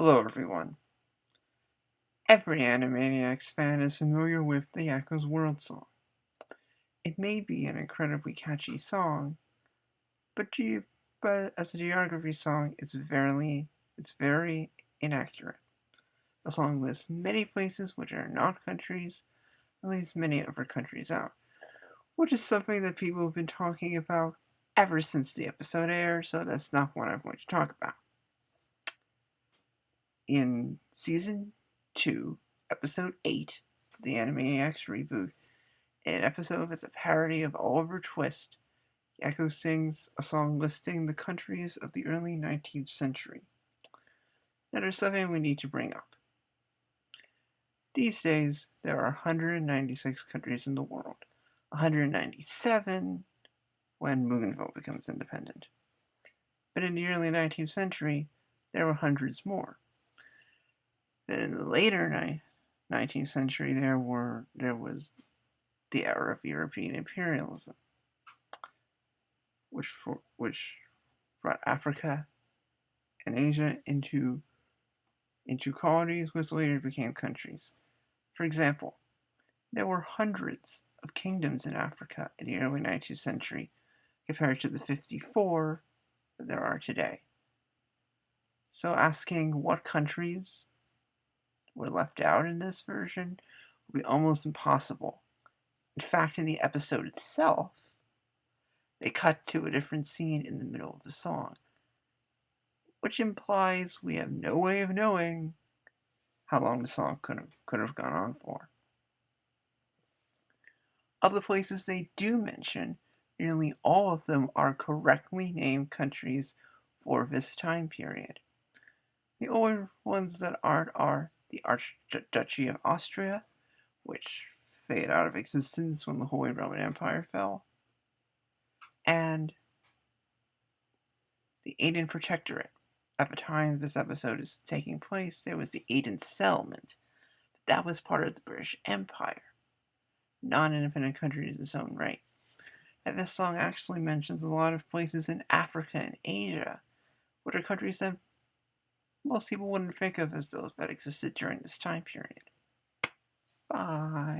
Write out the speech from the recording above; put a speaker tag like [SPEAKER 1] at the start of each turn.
[SPEAKER 1] Hello everyone. Every Animaniacs fan is familiar with the Yakko's World song. It may be an incredibly catchy song, but as a geography song, it's very inaccurate. The song lists many places which are not countries, and leaves many other countries out, which is something that people have been talking about ever since the episode aired, so that's not what I'm going to talk about. In Season 2, Episode 8 of the Animaniacs reboot, an episode that's a parody of Oliver Twist, Yakko sings a song listing the countries of the early 19th century. Now there's something we need to bring up. These days, there are 196 countries in the world, 197 when Bougainville becomes independent. But in the early 19th century, there were hundreds more. Then in the later 19th century, there was the era of European imperialism, which brought Africa and Asia into colonies, which later became countries. For example, there were hundreds of kingdoms in Africa in the early 19th century compared to the 54 that there are today. So asking what countries were left out in this version would be almost impossible. In fact, in the episode itself, they cut to a different scene in the middle of the song, which implies we have no way of knowing how long the song could have gone on for. Of the places they do mention, nearly all of them are correctly named countries for this time period. The only ones that aren't are the Archduchy of Austria, which faded out of existence when the Holy Roman Empire fell, and the Aden Protectorate. At the time this episode is taking place, there was the Aden Settlement. That was part of the British Empire, non-independent countries in its own right. And this song actually mentions a lot of places in Africa and Asia, which are countries that most people wouldn't think of as those that existed during this time period. Bye.